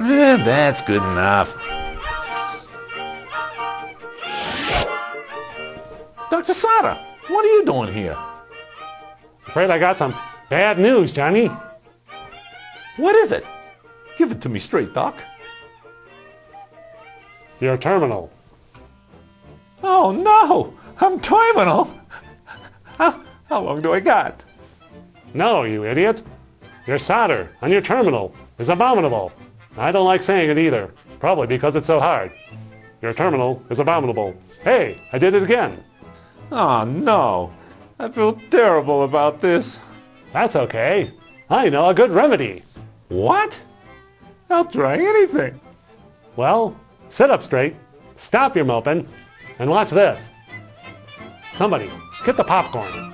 That's good enough. Dr. Sada, what are you doing here? Afraid I got some bad news, Johnny. What is it? Give it to me straight, Doc. Your terminal. Oh no! I'm terminal! How long do I got? No, you idiot. Your solder on your terminal is abominable. I don't like saying it either, probably because it's so hard. Your terminal is abominable. Hey, I did it again. Oh no! I feel terrible about this. That's okay. I know a good remedy. What? I'll try anything. Well, sit up straight, stop your moping, and watch this. Somebody, get the popcorn.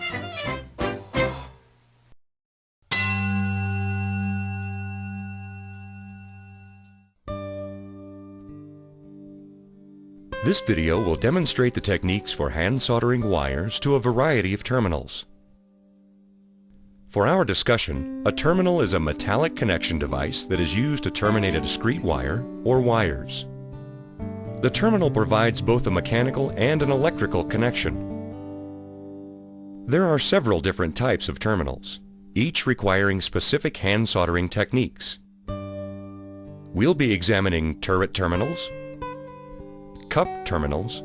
This video will demonstrate the techniques for hand soldering wires to a variety of terminals. For our discussion, a terminal is a metallic connection device that is used to terminate a discrete wire or wires. The terminal provides both a mechanical and an electrical connection. There are several different types of terminals, each requiring specific hand soldering techniques. We'll be examining turret terminals, cup terminals,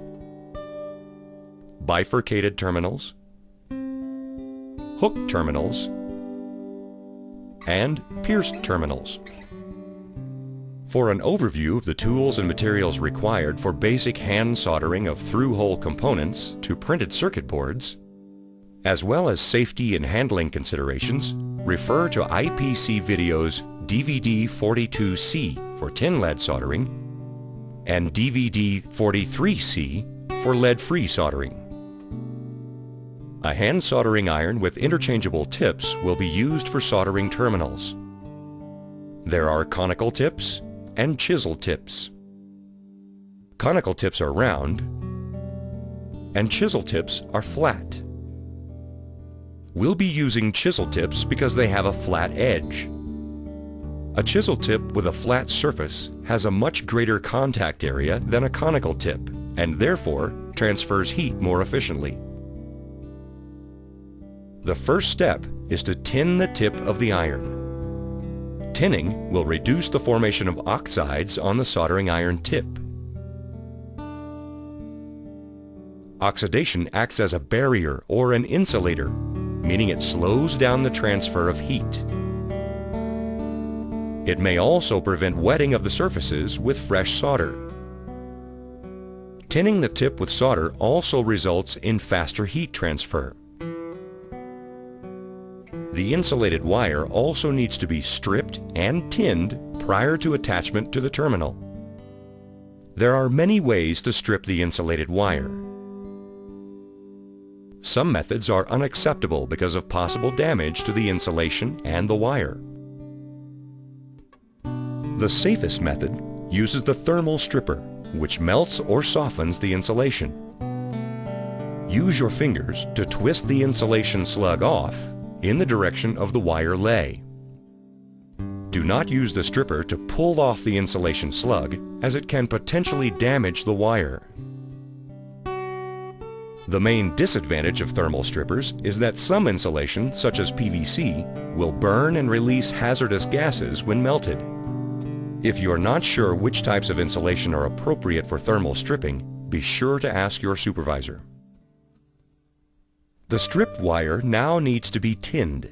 bifurcated terminals, hook terminals, and pierced terminals. For an overview of the tools and materials required for basic hand soldering of through-hole components to printed circuit boards, as well as safety and handling considerations, refer to IPC Video's DVD 42C for tin lead soldering and DVD 43C for lead-free soldering. A hand soldering iron with interchangeable tips will be used for soldering terminals. There are conical tips and chisel tips. Conical tips are round and chisel tips are flat. We'll be using chisel tips because they have a flat edge. A chisel tip with a flat surface has a much greater contact area than a conical tip and therefore transfers heat more efficiently. The first step is to tin the tip of the iron. Tinning will reduce the formation of oxides on the soldering iron tip. Oxidation acts as a barrier or an insulator, meaning it slows down the transfer of heat. It may also prevent wetting of the surfaces with fresh solder. Tinning the tip with solder also results in faster heat transfer. The insulated wire also needs to be stripped and tinned prior to attachment to the terminal. There are many ways to strip the insulated wire. Some methods are unacceptable because of possible damage to the insulation and the wire. The safest method uses the thermal stripper, which melts or softens the insulation. Use your fingers to twist the insulation slug off in the direction of the wire lay. Do not use the stripper to pull off the insulation slug, as it can potentially damage the wire. The main disadvantage of thermal strippers is that some insulation, such as PVC, will burn and release hazardous gases when melted. If you are not sure which types of insulation are appropriate for thermal stripping, be sure to ask your supervisor. The stripped wire now needs to be tinned.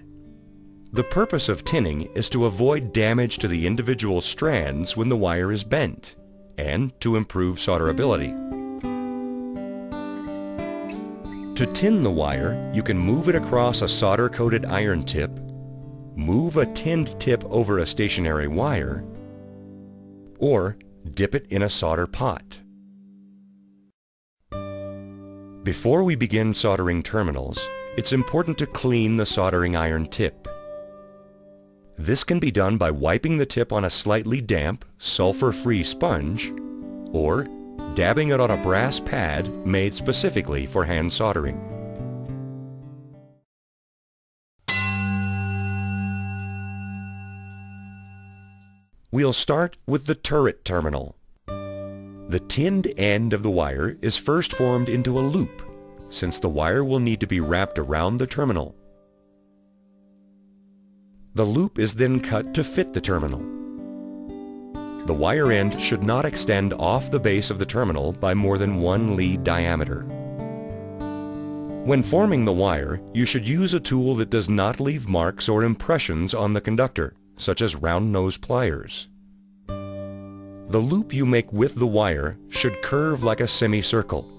The purpose of tinning is to avoid damage to the individual strands when the wire is bent, and to improve solderability. To tin the wire, you can move it across a solder-coated iron tip, move a tinned tip over a stationary wire, or dip it in a solder pot. Before we begin soldering terminals, it's important to clean the soldering iron tip. This can be done by wiping the tip on a slightly damp, sulfur-free sponge, or dabbing it on a brass pad made specifically for hand soldering. We'll start with the turret terminal. The tinned end of the wire is first formed into a loop, since the wire will need to be wrapped around the terminal. The loop is then cut to fit the terminal. The wire end should not extend off the base of the terminal by more than 1 lead diameter. When forming the wire, you should use a tool that does not leave marks or impressions on the conductor, such as round nose pliers. The loop you make with the wire should curve like a semicircle.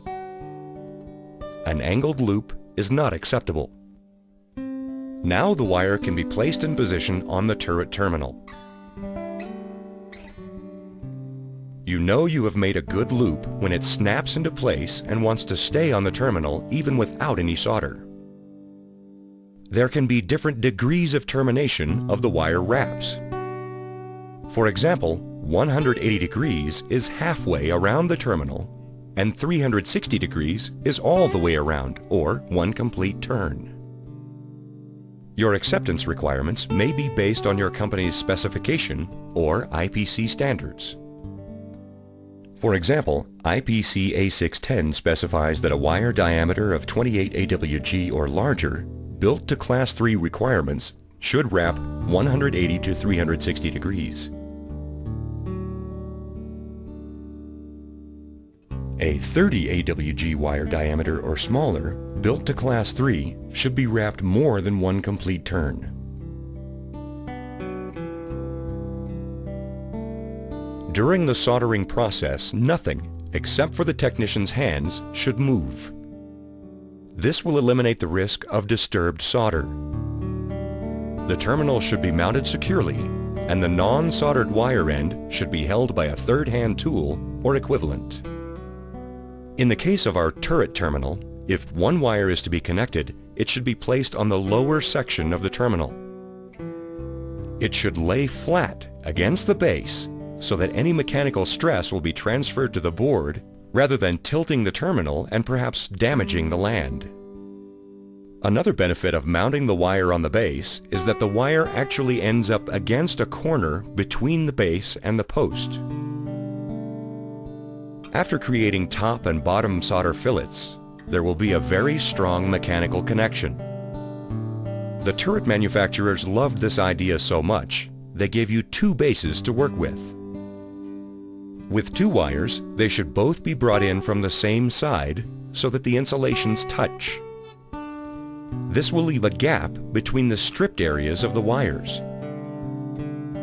An angled loop is not acceptable. Now the wire can be placed in position on the turret terminal. You know you have made a good loop when it snaps into place and wants to stay on the terminal even without any solder. There can be different degrees of termination of the wire wraps. For example, 180 degrees is halfway around the terminal, and 360 degrees is all the way around, or one complete turn. Your acceptance requirements may be based on your company's specification or IPC standards. For example, IPC A610 specifies that a wire diameter of 28 AWG or larger, built to Class 3 requirements, should wrap 180 to 360 degrees. A 30 AWG wire diameter or smaller, built to Class 3, should be wrapped more than one complete turn. During the soldering process, nothing, except for the technician's hands, should move. This will eliminate the risk of disturbed solder. The terminal should be mounted securely, and the non-soldered wire end should be held by a third-hand tool or equivalent. In the case of our turret terminal, if one wire is to be connected, it should be placed on the lower section of the terminal. It should lay flat against the base so that any mechanical stress will be transferred to the board rather than tilting the terminal and perhaps damaging the land. Another benefit of mounting the wire on the base is that the wire actually ends up against a corner between the base and the post. After creating top and bottom solder fillets, there will be a very strong mechanical connection. The turret manufacturers loved this idea so much, they gave you 2 bases to work with. With 2 wires, they should both be brought in from the same side so that the insulations touch. This will leave a gap between the stripped areas of the wires.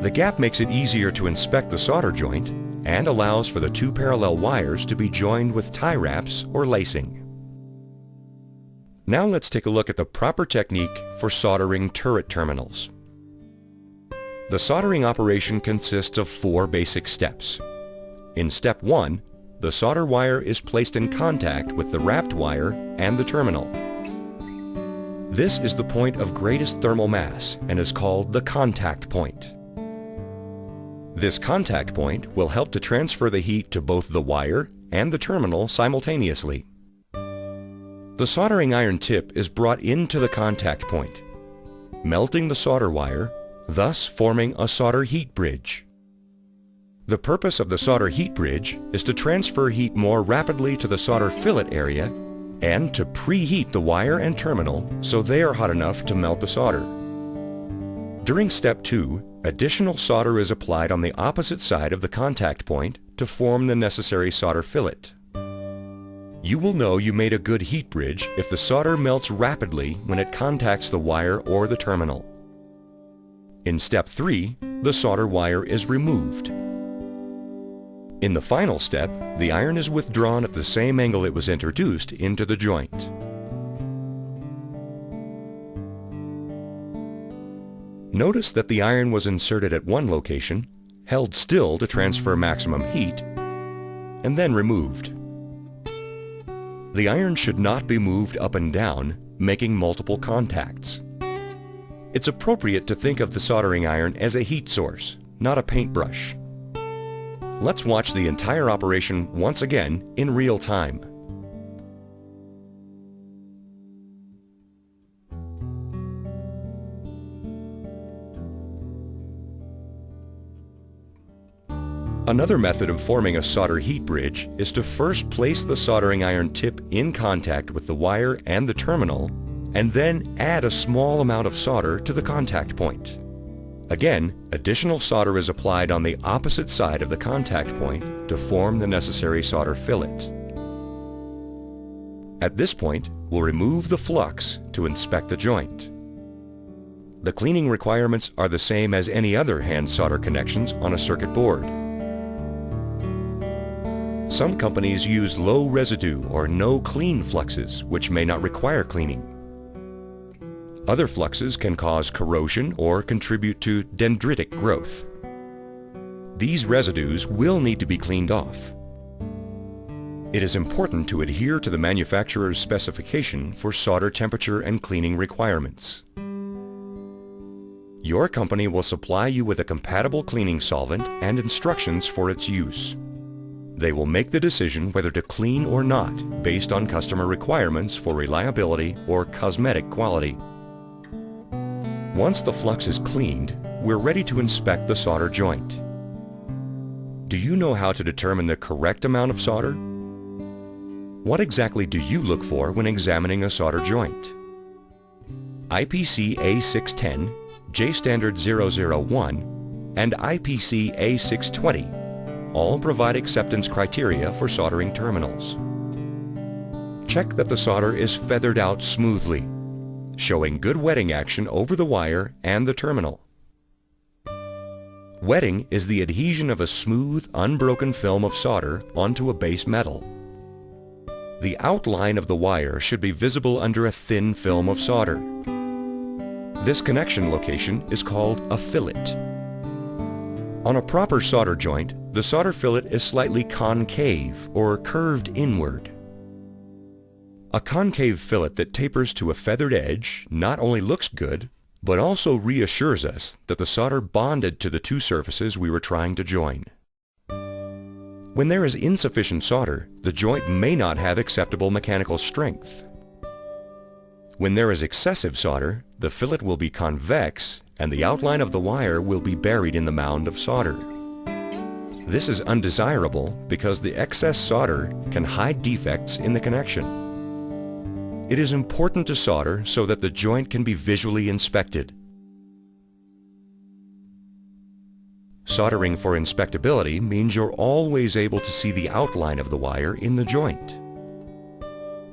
The gap makes it easier to inspect the solder joint and allows for the 2 parallel wires to be joined with tie wraps or lacing. Now let's take a look at the proper technique for soldering turret terminals. The soldering operation consists of 4 basic steps. In step 1, the solder wire is placed in contact with the wrapped wire and the terminal. This is the point of greatest thermal mass and is called the contact point. This contact point will help to transfer the heat to both the wire and the terminal simultaneously. The soldering iron tip is brought into the contact point, melting the solder wire, thus forming a solder heat bridge. The purpose of the solder heat bridge is to transfer heat more rapidly to the solder fillet area and to preheat the wire and terminal so they are hot enough to melt the solder. During step 2, additional solder is applied on the opposite side of the contact point to form the necessary solder fillet. You will know you made a good heat bridge if the solder melts rapidly when it contacts the wire or the terminal. In step 3, the solder wire is removed. In the final step, the iron is withdrawn at the same angle it was introduced into the joint. Notice that the iron was inserted at one location, held still to transfer maximum heat, and then removed. The iron should not be moved up and down, making multiple contacts. It's appropriate to think of the soldering iron as a heat source, not a paintbrush. Let's watch the entire operation once again in real time. Another method of forming a solder heat bridge is to first place the soldering iron tip in contact with the wire and the terminal, and then add a small amount of solder to the contact point. Again, additional solder is applied on the opposite side of the contact point to form the necessary solder fillet. At this point, we'll remove the flux to inspect the joint. The cleaning requirements are the same as any other hand solder connections on a circuit board. Some companies use low residue or no clean fluxes, which may not require cleaning. Other fluxes can cause corrosion or contribute to dendritic growth. These residues will need to be cleaned off. It is important to adhere to the manufacturer's specification for solder temperature and cleaning requirements. Your company will supply you with a compatible cleaning solvent and instructions for its use. They will make the decision whether to clean or not based on customer requirements for reliability or cosmetic quality. Once the flux is cleaned, we're ready to inspect the solder joint. Do you know how to determine the correct amount of solder? What exactly do you look for when examining a solder joint? IPC A610, J-Standard 001, and IPC A620 all provide acceptance criteria for soldering terminals. Check that the solder is feathered out smoothly, showing good wetting action over the wire and the terminal. Wetting is the adhesion of a smooth, unbroken film of solder onto a base metal. The outline of the wire should be visible under a thin film of solder. This connection location is called a fillet. On a proper solder joint, the solder fillet is slightly concave or curved inward. A concave fillet that tapers to a feathered edge not only looks good, but also reassures us that the solder bonded to the two surfaces we were trying to join. When there is insufficient solder, the joint may not have acceptable mechanical strength. When there is excessive solder, the fillet will be convex and the outline of the wire will be buried in the mound of solder. This is undesirable because the excess solder can hide defects in the connection. It is important to solder so that the joint can be visually inspected. Soldering for inspectability means you're always able to see the outline of the wire in the joint.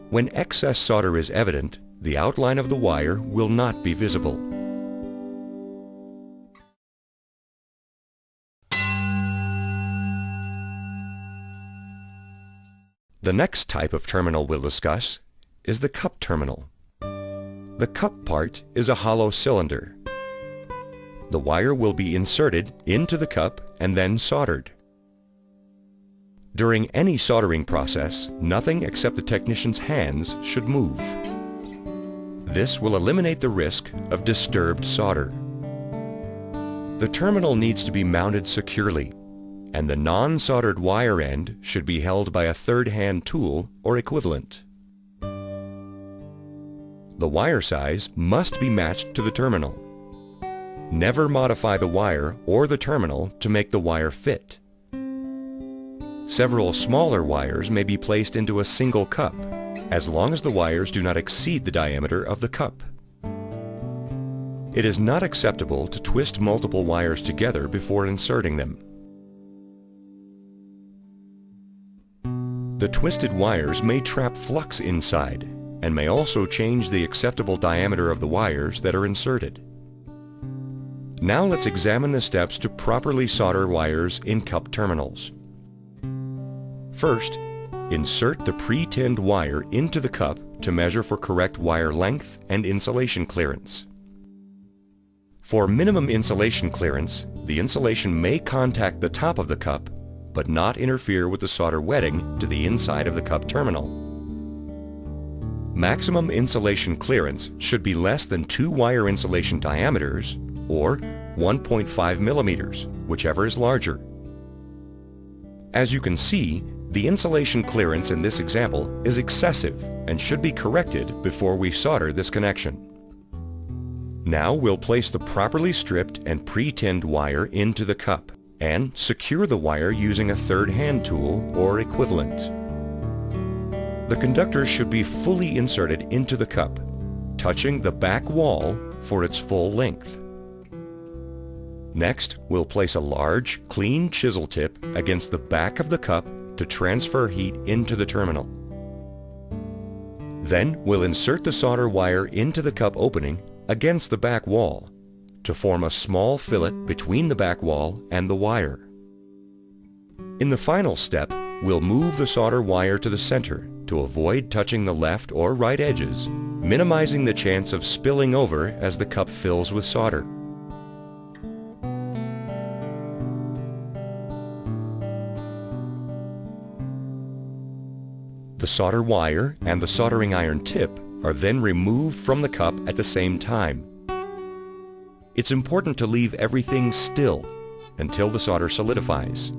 When excess solder is evident, the outline of the wire will not be visible. The next type of terminal we'll discuss is the cup terminal. The cup part is a hollow cylinder. The wire will be inserted into the cup and then soldered. During any soldering process, nothing except the technician's hands should move. This will eliminate the risk of disturbed solder. The terminal needs to be mounted securely, and the non-soldered wire end should be held by a third-hand tool or equivalent. The wire size must be matched to the terminal. Never modify the wire or the terminal to make the wire fit. Several smaller wires may be placed into a single cup, as long as the wires do not exceed the diameter of the cup. It is not acceptable to twist multiple wires together before inserting them. The twisted wires may trap flux inside and may also change the acceptable diameter of the wires that are inserted. Now let's examine the steps to properly solder wires in cup terminals. First, insert the pre-tinned wire into the cup to measure for correct wire length and insulation clearance. For minimum insulation clearance, the insulation may contact the top of the cup, but not interfere with the solder wetting to the inside of the cup terminal. Maximum insulation clearance should be less than 2 wire insulation diameters, or 1.5 millimeters, whichever is larger. As you can see, the insulation clearance in this example is excessive and should be corrected before we solder this connection. Now we'll place the properly stripped and pre-tinned wire into the cup. and secure the wire using a third hand tool or equivalent. The conductor should be fully inserted into the cup, touching the back wall for its full length. Next, we'll place a large, clean chisel tip against the back of the cup to transfer heat into the terminal. Then we'll insert the solder wire into the cup opening against the back wall to form a small fillet between the back wall and the wire. In the final step, we'll move the solder wire to the center to avoid touching the left or right edges, minimizing the chance of spilling over as the cup fills with solder. The solder wire and the soldering iron tip are then removed from the cup at the same time. It's important to leave everything still until the solder solidifies.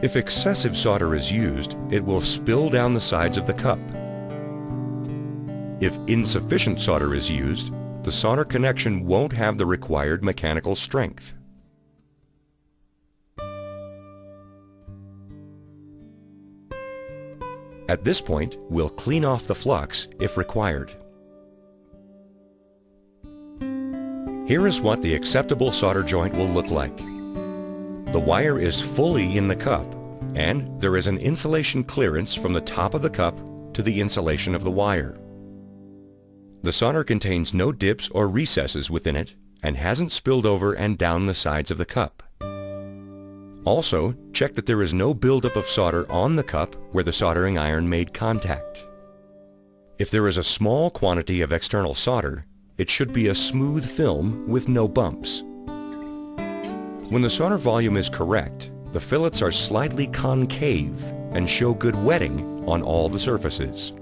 If excessive solder is used, it will spill down the sides of the cup. If insufficient solder is used, the solder connection won't have the required mechanical strength. At this point, we'll clean off the flux if required. Here is what the acceptable solder joint will look like. The wire is fully in the cup, and there is an insulation clearance from the top of the cup to the insulation of the wire. The solder contains no dips or recesses within it and hasn't spilled over and down the sides of the cup. Also, check that there is no buildup of solder on the cup where the soldering iron made contact. If there is a small quantity of external solder, it should be a smooth film with no bumps. When the solder volume is correct, the fillets are slightly concave and show good wetting on all the surfaces.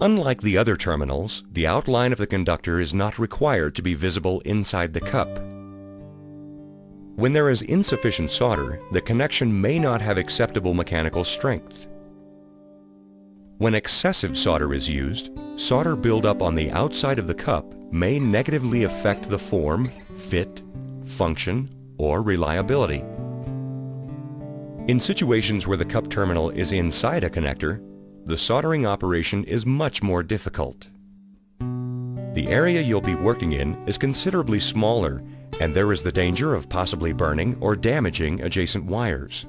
Unlike the other terminals, the outline of the conductor is not required to be visible inside the cup. When there is insufficient solder, the connection may not have acceptable mechanical strength. When excessive solder is used, solder buildup on the outside of the cup may negatively affect the form, fit, function, or reliability. In situations where the cup terminal is inside a connector, the soldering operation is much more difficult. The area you'll be working in is considerably smaller, and there is the danger of possibly burning or damaging adjacent wires.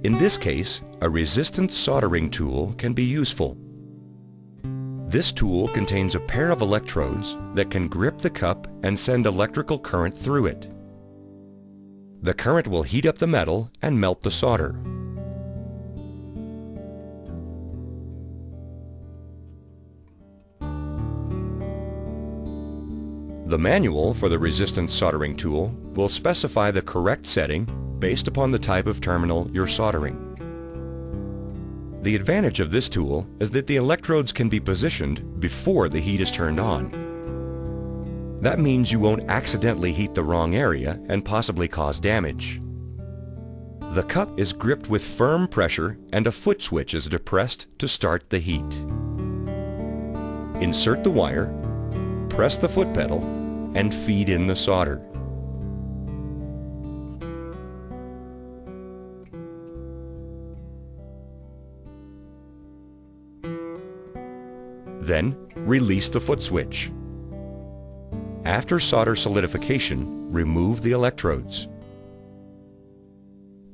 In this case, a resistance soldering tool can be useful. This tool contains a pair of electrodes that can grip the cup and send electrical current through it. The current will heat up the metal and melt the solder. The manual for the resistance soldering tool will specify the correct setting based upon the type of terminal you're soldering. The advantage of this tool is that the electrodes can be positioned before the heat is turned on. That means you won't accidentally heat the wrong area and possibly cause damage. The cup is gripped with firm pressure and a foot switch is depressed to start the heat. Insert the wire, press the foot pedal, and feed in the solder. Then, release the foot switch. After solder solidification, remove the electrodes.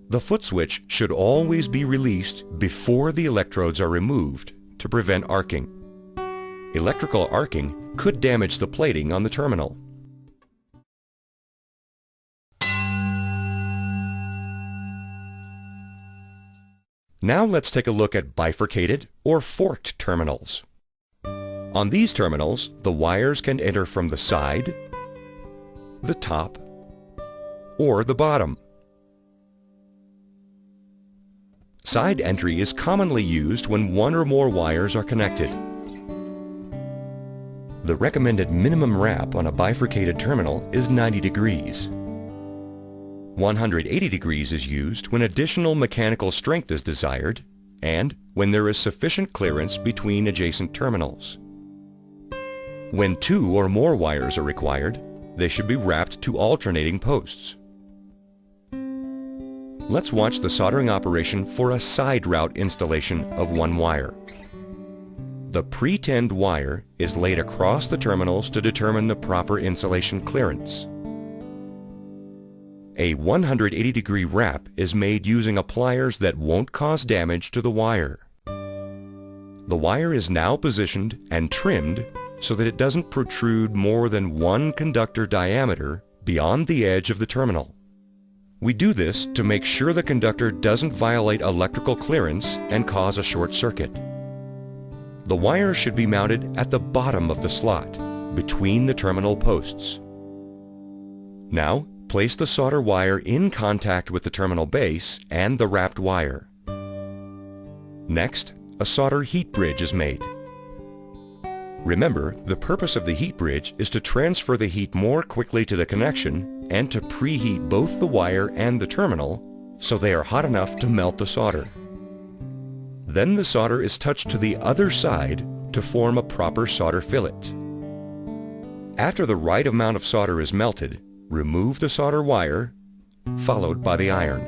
The foot switch should always be released before the electrodes are removed to prevent arcing. Electrical arcing could damage the plating on the terminal. Now let's take a look at bifurcated or forked terminals. On these terminals, the wires can enter from the side, the top, or the bottom. Side entry is commonly used when one or more wires are connected. The recommended minimum wrap on a bifurcated terminal is 90 degrees. 180 degrees is used when additional mechanical strength is desired and when there is sufficient clearance between adjacent terminals. When two or more wires are required, They should be wrapped to alternating posts. Let's watch the soldering operation for a side route installation of one wire. The pre-tinned wire is laid across the terminals to determine the proper insulation clearance. A 180-degree wrap is made using a pliers that won't cause damage to the wire. The wire is now positioned and trimmed so that it doesn't protrude more than 1 conductor diameter beyond the edge of the terminal. We do this to make sure the conductor doesn't violate electrical clearance and cause a short circuit. The wire should be mounted at the bottom of the slot, between the terminal posts. Now, place the solder wire in contact with the terminal base and the wrapped wire. Next, a solder heat bridge is made. Remember, the purpose of the heat bridge is to transfer the heat more quickly to the connection and to preheat both the wire and the terminal so they are hot enough to melt the solder. Then the solder is touched to the other side to form a proper solder fillet. After the right amount of solder is melted, remove the solder wire, followed by the iron.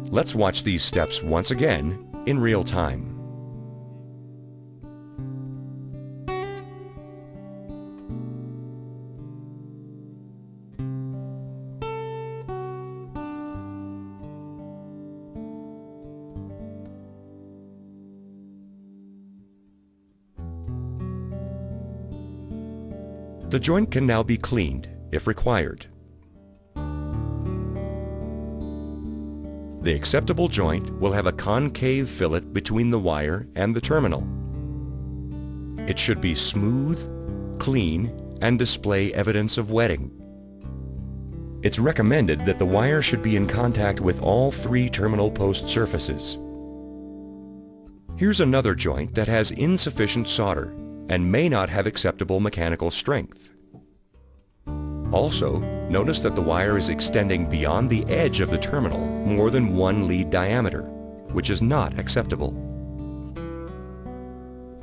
Let's watch these steps once again in real time. The joint can now be cleaned, if required. The acceptable joint will have a concave fillet between the wire and the terminal. It should be smooth, clean, and display evidence of wetting. It's recommended that the wire should be in contact with all 3 terminal post surfaces. Here's another joint that has insufficient solder and may not have acceptable mechanical strength. Also, notice that the wire is extending beyond the edge of the terminal more than 1 lead diameter, which is not acceptable.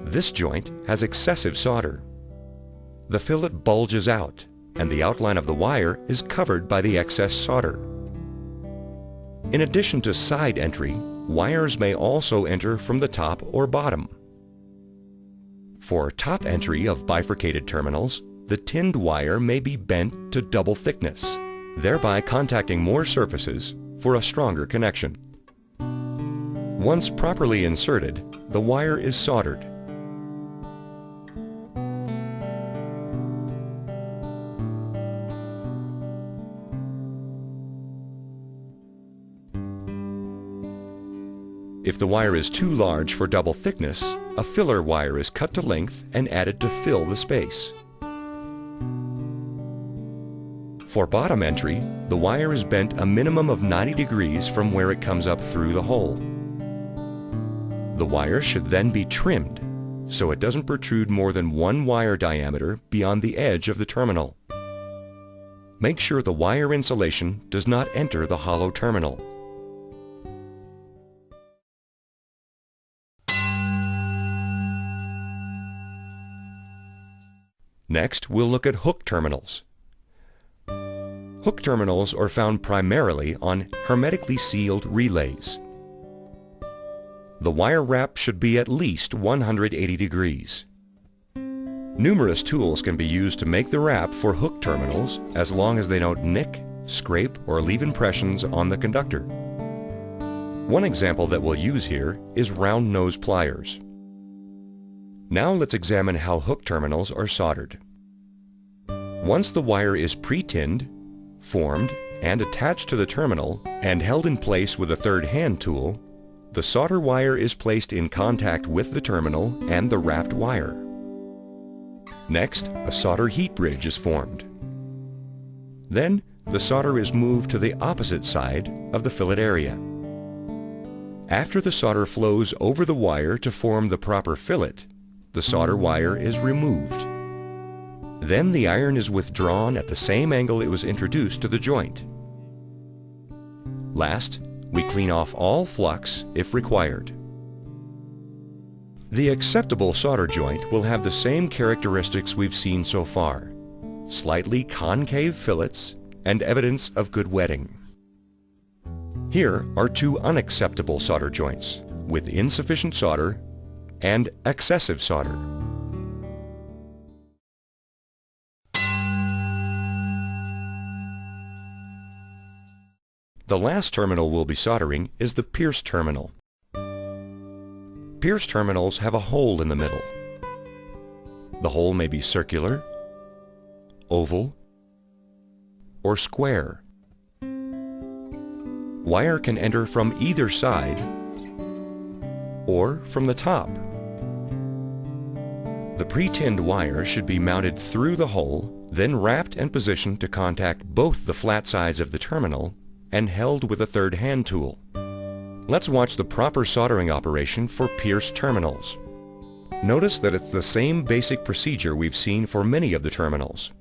This joint has excessive solder. The fillet bulges out, and the outline of the wire is covered by the excess solder. In addition to side entry, wires may also enter from the top or bottom. For top entry of bifurcated terminals, the tinned wire may be bent to double thickness, thereby contacting more surfaces for a stronger connection. Once properly inserted, the wire is soldered. If the wire is too large for double thickness, a filler wire is cut to length and added to fill the space. For bottom entry, the wire is bent a minimum of 90 degrees from where it comes up through the hole. The wire should then be trimmed so it doesn't protrude more than 1 wire diameter beyond the edge of the terminal. Make sure the wire insulation does not enter the hollow terminal. Next, we'll look at hook terminals. Hook terminals are found primarily on hermetically sealed relays. The wire wrap should be at least 180 degrees. Numerous tools can be used to make the wrap for hook terminals as long as they don't nick, scrape, or leave impressions on the conductor. One example that we'll use here is round nose pliers. Now let's examine how hook terminals are soldered. Once the wire is pre-tinned, formed, and attached to the terminal and held in place with a third hand tool, the solder wire is placed in contact with the terminal and the wrapped wire. Next, a solder heat bridge is formed. Then, the solder is moved to the opposite side of the fillet area. After the solder flows over the wire to form the proper fillet, the solder wire is removed. Then the iron is withdrawn at the same angle it was introduced to the joint. Last, we clean off all flux if required. The acceptable solder joint will have the same characteristics we've seen so far. slightly concave fillets, and evidence of good wetting. Here are two unacceptable solder joints with insufficient solder and excessive solder. The last terminal we'll be soldering is the pierce terminal. Pierce terminals have a hole in the middle. The hole may be circular, oval, or square. Wire can enter from either side or from the top. The pre-tinned wire should be mounted through the hole, then wrapped and positioned to contact both the flat sides of the terminal and held with a third hand tool. Let's watch the proper soldering operation for pierce terminals. Notice that it's the same basic procedure we've seen for many of the terminals.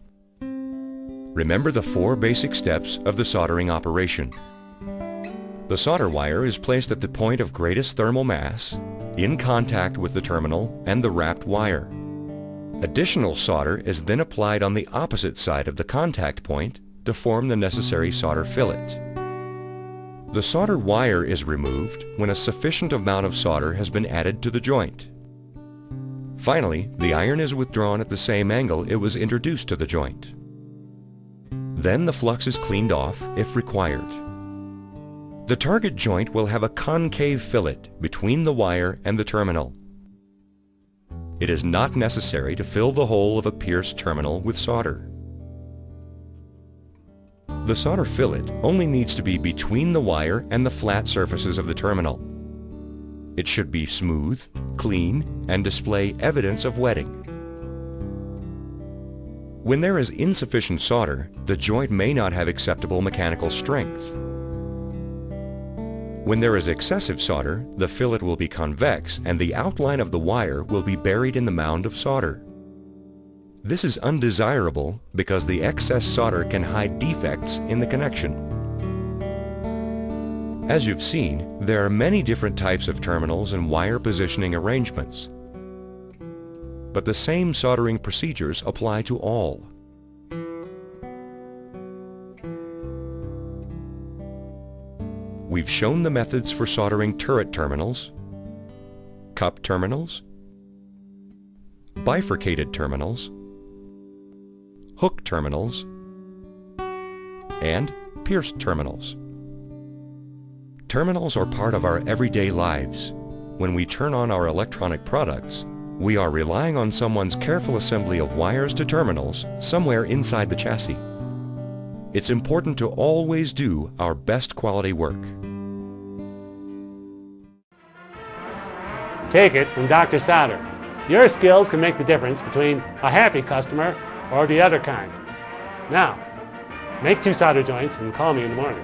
Remember the 4 basic steps of the soldering operation. The solder wire is placed at the point of greatest thermal mass, in contact with the terminal and the wrapped wire. Additional solder is then applied on the opposite side of the contact point to form the necessary solder fillet. The solder wire is removed when a sufficient amount of solder has been added to the joint. Finally, the iron is withdrawn at the same angle it was introduced to the joint. Then the flux is cleaned off if required. The target joint will have a concave fillet between the wire and the terminal. It is not necessary to fill the hole of a pierced terminal with solder. The solder fillet only needs to be between the wire and the flat surfaces of the terminal. It should be smooth, clean, and display evidence of wetting. When there is insufficient solder, the joint may not have acceptable mechanical strength. When there is excessive solder, the fillet will be convex and the outline of the wire will be buried in the mound of solder. This is undesirable because the excess solder can hide defects in the connection. As you've seen, there are many different types of terminals and wire positioning arrangements. But the same soldering procedures apply to all. We've shown the methods for soldering turret terminals, cup terminals, bifurcated terminals, hook terminals, and pierced terminals. Terminals are part of our everyday lives. When we turn on our electronic products, we are relying on someone's careful assembly of wires to terminals somewhere inside the chassis. It's important to always do our best quality work. Take it from Dr. Solder. Your skills can make the difference between a happy customer or the other kind. Now, make 2 solder joints and call me in the morning.